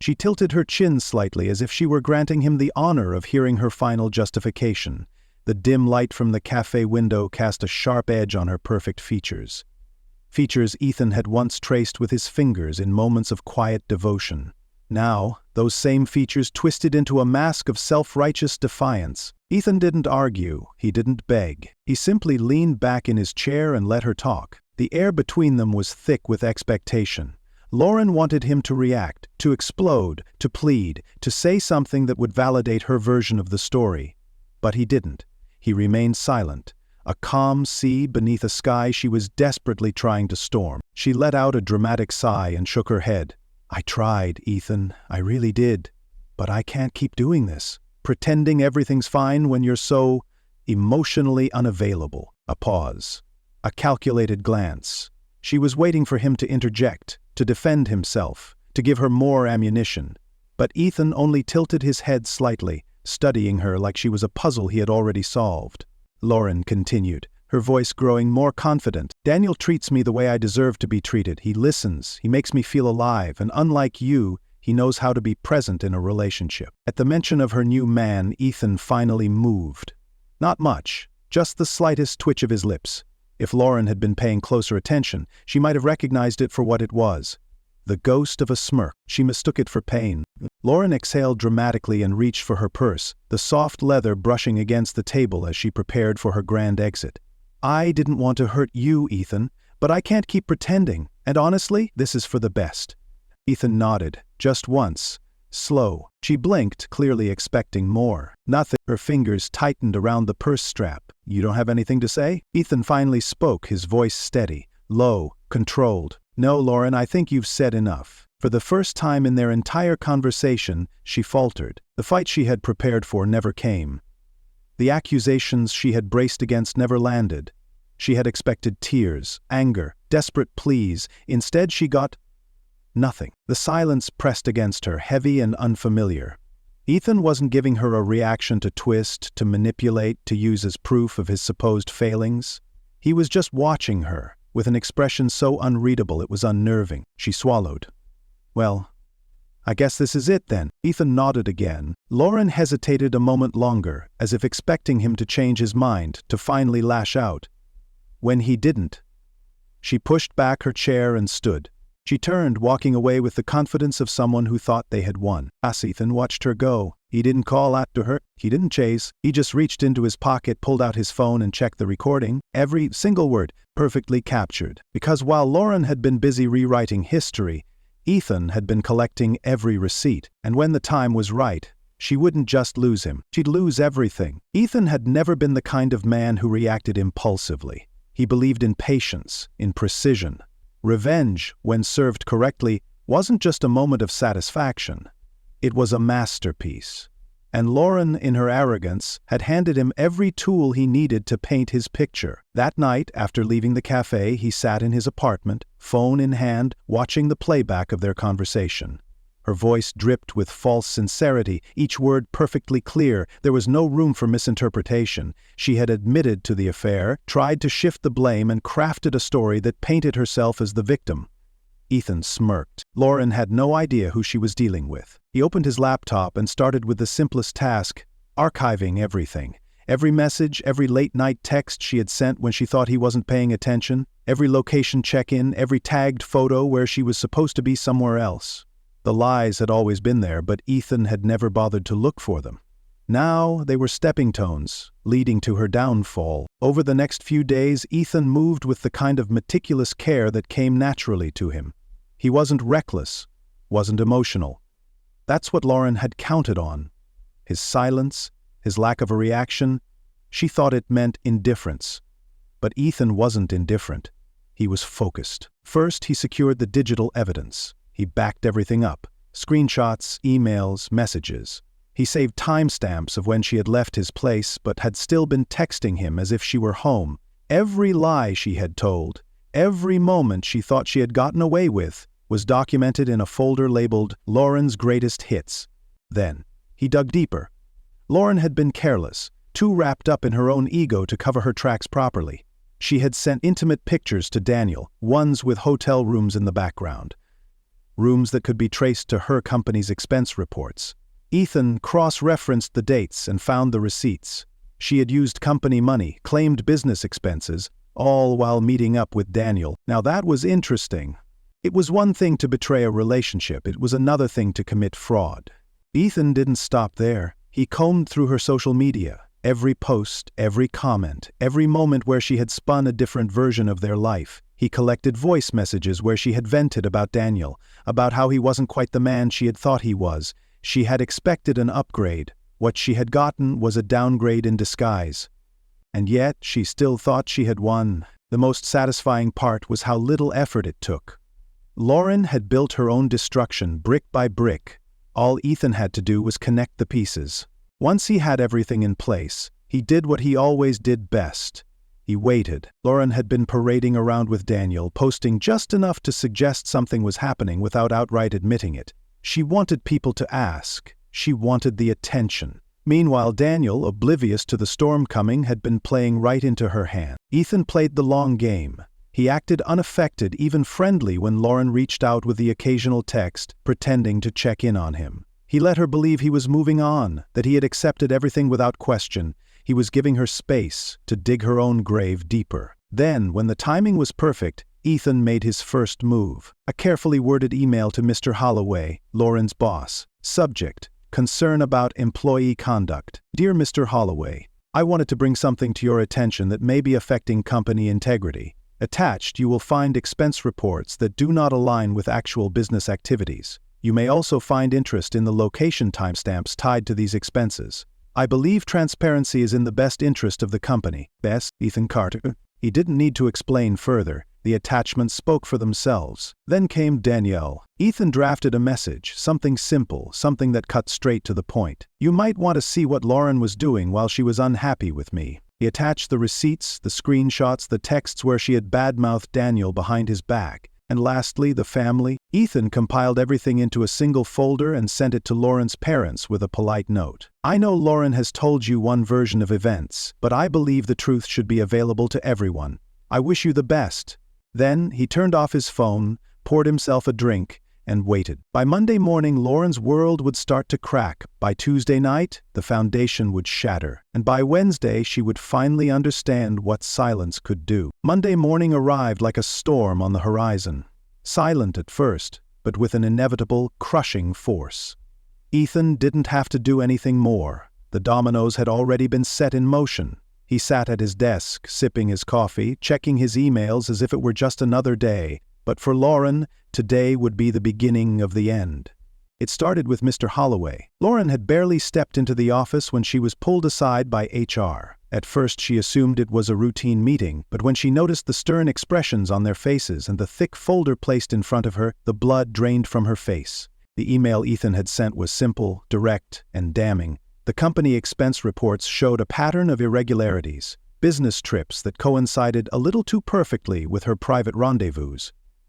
She tilted her chin slightly as if she were granting him the honor of hearing her final justification. The dim light from the cafe window cast a sharp edge on her perfect features. Features Ethan had once traced with his fingers in moments of quiet devotion. Now, those same features twisted into a mask of self-righteous defiance. Ethan didn't argue, he didn't beg. He simply leaned back in his chair and let her talk. The air between them was thick with expectation. Lauren wanted him to react, to explode, to plead, to say something that would validate her version of the story. But he didn't. He remained silent. A calm sea beneath a sky she was desperately trying to storm. She let out a dramatic sigh and shook her head. "I tried, Ethan, I really did. But I can't keep doing this. Pretending everything's fine when you're so emotionally unavailable." A pause. A calculated glance. She was waiting for him to interject, to defend himself, to give her more ammunition. But Ethan only tilted his head slightly, studying her like she was a puzzle he had already solved. Lauren continued, her voice growing more confident. "Daniel treats me the way I deserve to be treated. He listens, he makes me feel alive, and unlike you, he knows how to be present in a relationship." At the mention of her new man, Ethan finally moved. Not much, just the slightest twitch of his lips. If Lauren had been paying closer attention, she might have recognized it for what it was. The ghost of a smirk. She mistook it for pain. Lauren exhaled dramatically and reached for her purse, the soft leather brushing against the table as she prepared for her grand exit. "I didn't want to hurt you, Ethan, but I can't keep pretending, and honestly, this is for the best." Ethan nodded, just once. Slow. She blinked, clearly expecting more. Nothing. Her fingers tightened around the purse strap. "You don't have anything to say?" Ethan finally spoke, his voice steady, low, controlled. "No, Lauren, I think you've said enough." For the first time in their entire conversation, she faltered. The fight she had prepared for never came. The accusations she had braced against never landed. She had expected tears, anger, desperate pleas. Instead, she got nothing. The silence pressed against her, heavy and unfamiliar. Ethan wasn't giving her a reaction to twist, to manipulate, to use as proof of his supposed failings. He was just watching her, with an expression so unreadable it was unnerving. She swallowed. "Well, I guess this is it then." Ethan nodded again. Lauren hesitated a moment longer, as if expecting him to change his mind, to finally lash out. When he didn't, she pushed back her chair and stood. She turned, walking away with the confidence of someone who thought they had won. Ethan watched her go. He didn't call after her. He didn't chase. He just reached into his pocket, pulled out his phone and checked the recording. Every single word, perfectly captured. Because while Lauren had been busy rewriting history, Ethan had been collecting every receipt. And when the time was right, she wouldn't just lose him. She'd lose everything. Ethan had never been the kind of man who reacted impulsively. He believed in patience, in precision. Revenge, when served correctly, wasn't just a moment of satisfaction. It was a masterpiece. And Lauren, in her arrogance, had handed him every tool he needed to paint his picture. That night, after leaving the cafe, he sat in his apartment, phone in hand, watching the playback of their conversation. Her voice dripped with false sincerity, each word perfectly clear. There was no room for misinterpretation. She had admitted to the affair, tried to shift the blame, and crafted a story that painted herself as the victim. Ethan smirked. Lauren had no idea who she was dealing with. He opened his laptop and started with the simplest task, archiving everything. Every message, every late-night text she had sent when she thought he wasn't paying attention, every location check-in, every tagged photo where she was supposed to be somewhere else. The lies had always been there, but Ethan had never bothered to look for them. Now they were stepping stones, leading to her downfall. Over the next few days, Ethan moved with the kind of meticulous care that came naturally to him. He wasn't reckless, wasn't emotional. That's what Lauren had counted on. His silence, his lack of a reaction, she thought it meant indifference. But Ethan wasn't indifferent. He was focused. First, he secured the digital evidence. He backed everything up. Screenshots, emails, messages. He saved timestamps of when she had left his place but had still been texting him as if she were home. Every lie she had told, every moment she thought she had gotten away with, was documented in a folder labeled Lauren's Greatest Hits. Then, he dug deeper. Lauren had been careless, too wrapped up in her own ego to cover her tracks properly. She had sent intimate pictures to Daniel, ones with hotel rooms in the background. rooms that could be traced to her company's expense reports. Ethan cross-referenced the dates and found the receipts. She had used company money, claimed business expenses, all while meeting up with Daniel. Now that was interesting. It was one thing to betray a relationship, it was another thing to commit fraud. Ethan didn't stop there. He combed through her social media. Every post, every comment, every moment where she had spun a different version of their life. He collected voice messages where she had vented about Daniel, about how he wasn't quite the man she had thought he was. She had expected an upgrade. What she had gotten was a downgrade in disguise. And yet, she still thought she had won. The most satisfying part was how little effort it took. Lauren had built her own destruction brick by brick. All Ethan had to do was connect the pieces. Once he had everything in place, he did what he always did best. He waited. Lauren had been parading around with Daniel, posting just enough to suggest something was happening without outright admitting it. She wanted people to ask. She wanted the attention. Meanwhile, Daniel, oblivious to the storm coming, had been playing right into her hand. Ethan played the long game. He acted unaffected, even friendly, when Lauren reached out with the occasional text, pretending to check in on him. He let her believe he was moving on, that he had accepted everything without question. He was giving her space to dig her own grave deeper. Then, when the timing was perfect, Ethan made his first move. A carefully worded email to Mr. Holloway, Lauren's boss. Subject: concern about employee conduct. Dear Mr. Holloway, I wanted to bring something to your attention that may be affecting company integrity. Attached, you will find expense reports that do not align with actual business activities. You may also find interest in the location timestamps tied to these expenses. I believe transparency is in the best interest of the company. Best, Ethan Carter. He didn't need to explain further. The attachments spoke for themselves. Then came Danielle. Ethan drafted a message, something simple, something that cut straight to the point. You might want to see what Lauren was doing while she was unhappy with me. He attached the receipts, the screenshots, the texts where she had badmouthed Daniel behind his back. And lastly, the family. Ethan compiled everything into a single folder and sent it to Lauren's parents with a polite note. I know Lauren has told you one version of events, but I believe the truth should be available to everyone. I wish you the best. Then, he turned off his phone, poured himself a drink, and waited. By Monday morning, Lauren's world would start to crack. By Tuesday night, the foundation would shatter. And by Wednesday, she would finally understand what silence could do. Monday morning arrived like a storm on the horizon. Silent at first, but with an inevitable, crushing force. Ethan didn't have to do anything more. The dominoes had already been set in motion. He sat at his desk, sipping his coffee, checking his emails as if it were just another day. But for Lauren, today would be the beginning of the end. It started with Mr. Holloway. Lauren had barely stepped into the office when she was pulled aside by HR. At first she assumed it was a routine meeting, but when she noticed the stern expressions on their faces and the thick folder placed in front of her, the blood drained from her face. The email Ethan had sent was simple, direct, and damning. The company expense reports showed a pattern of irregularities, business trips that coincided a little too perfectly with her private rendezvous.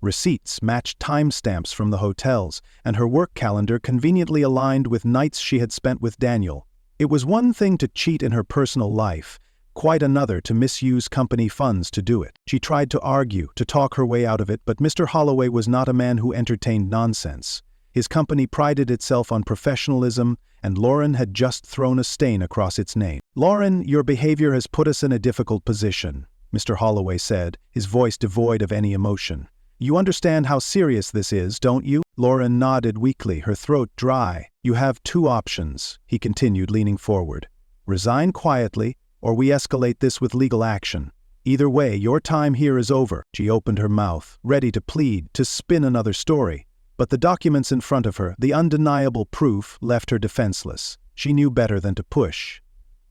Receipts matched timestamps from the hotels, and her work calendar conveniently aligned with nights she had spent with Daniel. It was one thing to cheat in her personal life, quite another to misuse company funds to do it. She tried to argue, to talk her way out of it, but Mr. Holloway was not a man who entertained nonsense. His company prided itself on professionalism, and Lauren had just thrown a stain across its name. Lauren, your behavior has put us in a difficult position, Mr. Holloway said, his voice devoid of any emotion. You understand how serious this is, don't you? Lauren nodded weakly, her throat dry. You have two options, he continued, leaning forward. Resign quietly, or we escalate this with legal action. Either way, your time here is over. She opened her mouth, ready to plead, to spin another story. But the documents in front of her, the undeniable proof, left her defenseless. She knew better than to push.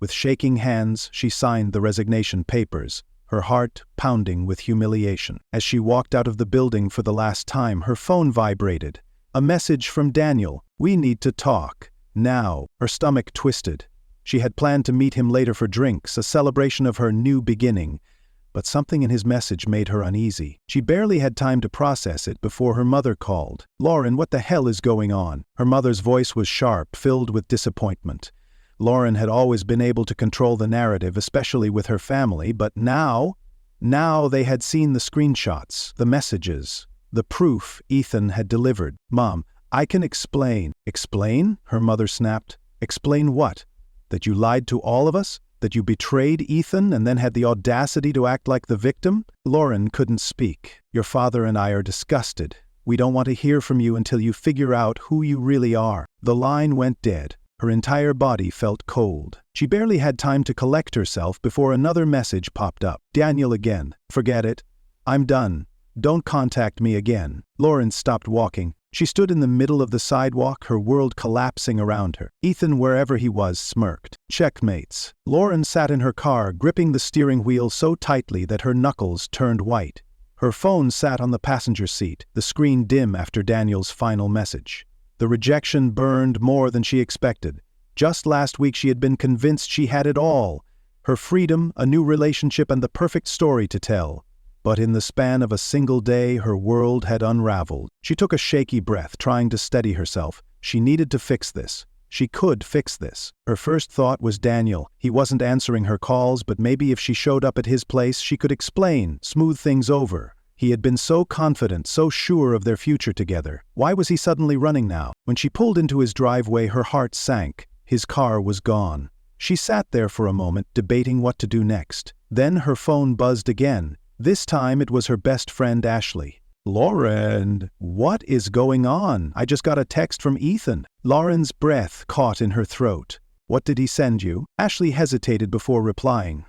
With shaking hands, she signed the resignation papers, her heart pounding with humiliation. As she walked out of the building for the last time, her phone vibrated. A message from Daniel. We need to talk. Now. Her stomach twisted. She had planned to meet him later for drinks, a celebration of her new beginning. But something in his message made her uneasy. She barely had time to process it before her mother called. Lauren, what the hell is going on? Her mother's voice was sharp, filled with disappointment. Lauren had always been able to control the narrative, especially with her family, but now they had seen the screenshots, the messages. The proof Ethan had delivered. "Mom, I can explain." "Explain?" her mother snapped. "Explain what? That you lied to all of us? That you betrayed Ethan and then had the audacity to act like the victim?" Lauren couldn't speak. "Your father and I are disgusted. We don't want to hear from you until you figure out who you really are." The line went dead. Her entire body felt cold. She barely had time to collect herself before another message popped up. "Daniel again. Forget it. I'm done. Don't contact me again." Lauren stopped walking. She stood in the middle of the sidewalk, her world collapsing around her. Ethan, wherever he was, smirked. Checkmates. Lauren sat in her car, gripping the steering wheel so tightly that her knuckles turned white. Her phone sat on the passenger seat, the screen dim after Daniel's final message. The rejection burned more than she expected. Just last week she had been convinced she had it all. Her freedom, a new relationship, and the perfect story to tell. But in the span of a single day, her world had unraveled. She took a shaky breath, trying to steady herself. She needed to fix this. She could fix this. Her first thought was Daniel. He wasn't answering her calls, but maybe if she showed up at his place, she could explain, smooth things over. He had been so confident, so sure of their future together. Why was he suddenly running now? When she pulled into his driveway, her heart sank. His car was gone. She sat there for a moment, debating what to do next. Then her phone buzzed again. This time it was her best friend Ashley. "Lauren, what is going on? I just got a text from Ethan." Lauren's breath caught in her throat. "What did he send you?" Ashley hesitated before replying.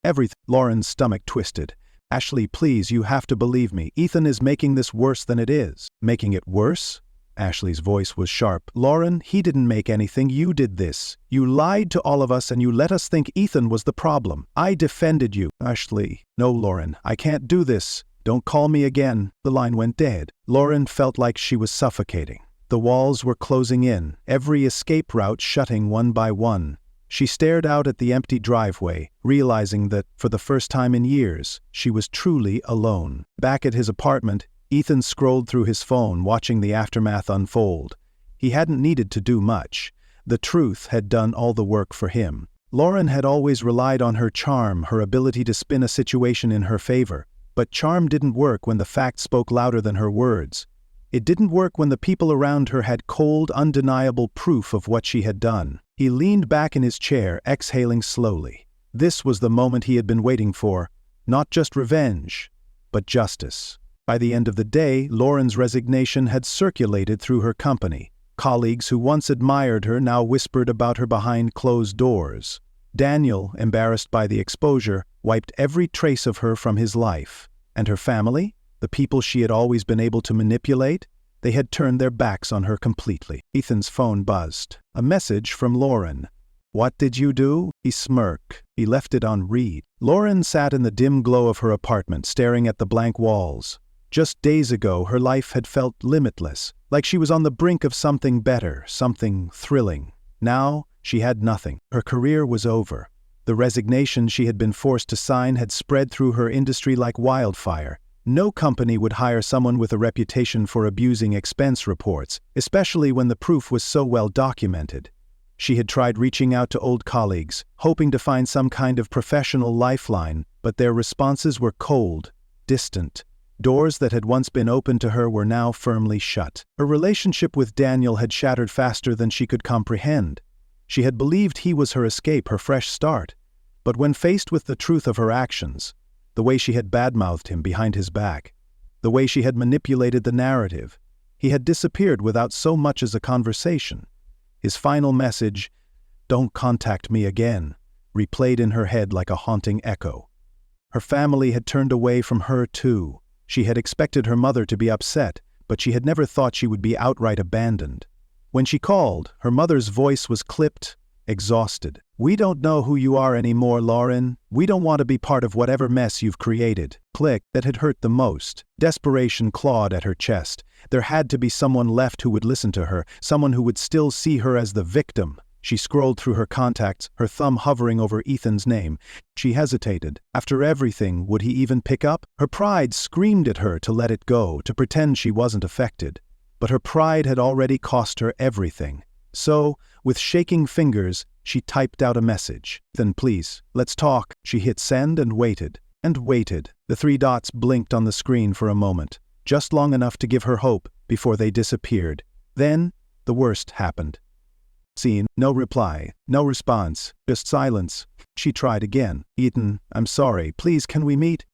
"Everything." Lauren's stomach twisted. "Ashley, please, you have to believe me. Ethan is making this worse than it is." "Making it worse?" Ashley's voice was sharp. "Lauren, he didn't make anything. You did this. You lied to all of us and you let us think Ethan was the problem. I defended you." "Ashley." "No, Lauren, I can't do this. Don't call me again." The line went dead. Lauren felt like she was suffocating. The walls were closing in, every escape route shutting one by one. She stared out at the empty driveway, realizing that, for the first time in years, she was truly alone. Back at his apartment, Ethan scrolled through his phone, watching the aftermath unfold. He hadn't needed to do much. The truth had done all the work for him. Lauren had always relied on her charm, her ability to spin a situation in her favor. But charm didn't work when the facts spoke louder than her words. It didn't work when the people around her had cold, undeniable proof of what she had done. He leaned back in his chair, exhaling slowly. This was the moment he had been waiting for. Not just revenge, but justice. By the end of the day, Lauren's resignation had circulated through her company. Colleagues who once admired her now whispered about her behind closed doors. Daniel, embarrassed by the exposure, wiped every trace of her from his life. And her family, the people she had always been able to manipulate, they had turned their backs on her completely. Ethan's phone buzzed. A message from Lauren. "What did you do?" He smirked. He left it on read. Lauren sat in the dim glow of her apartment, staring at the blank walls. Just days ago, her life had felt limitless, like she was on the brink of something better, something thrilling. Now, she had nothing. Her career was over. The resignation she had been forced to sign had spread through her industry like wildfire. No company would hire someone with a reputation for abusing expense reports, especially when the proof was so well documented. She had tried reaching out to old colleagues, hoping to find some kind of professional lifeline, but their responses were cold, distant. Doors that had once been open to her were now firmly shut. Her relationship with Daniel had shattered faster than she could comprehend. She had believed he was her escape, her fresh start. But when faced with the truth of her actions, the way she had badmouthed him behind his back, the way she had manipulated the narrative, he had disappeared without so much as a conversation. His final message, "Don't contact me again," replayed in her head like a haunting echo. Her family had turned away from her too. She had expected her mother to be upset, but she had never thought she would be outright abandoned. When she called, her mother's voice was clipped, exhausted. "We don't know who you are anymore, Lauren. We don't want to be part of whatever mess you've created." Click. That had hurt the most. Desperation clawed at her chest. There had to be someone left who would listen to her, someone who would still see her as the victim. She scrolled through her contacts, her thumb hovering over Ethan's name. She hesitated. After everything, would he even pick up? Her pride screamed at her to let it go, to pretend she wasn't affected. But her pride had already cost her everything. So, with shaking fingers, she typed out a message. "Ethan, please, let's talk." She hit send and waited. And waited. The 3 dots blinked on the screen for a moment. just long enough to give her hope before they disappeared. Then, the worst happened. Scene, no reply, no response, just silence. She tried again. Ethan, I'm sorry, please can we meet?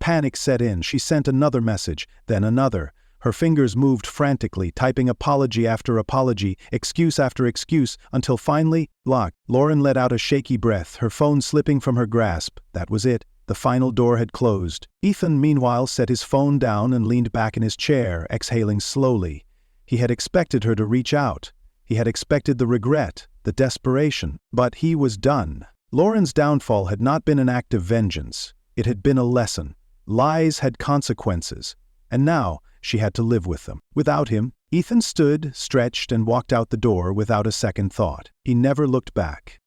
Panic set in. She sent another message, then another. Her fingers moved frantically, typing apology after apology, excuse after excuse, until finally, locked. Lauren let out a shaky breath, her phone slipping from her grasp. That was it. The final door had closed. Ethan, meanwhile, set his phone down and leaned back in his chair, exhaling slowly. He had expected her to reach out. He had expected the regret, the desperation. But he was done. Lauren's downfall had not been an act of vengeance. It had been a lesson. Lies had consequences. And now, she had to live with them. Without him, Ethan stood, stretched, and walked out the door without a second thought. He never looked back.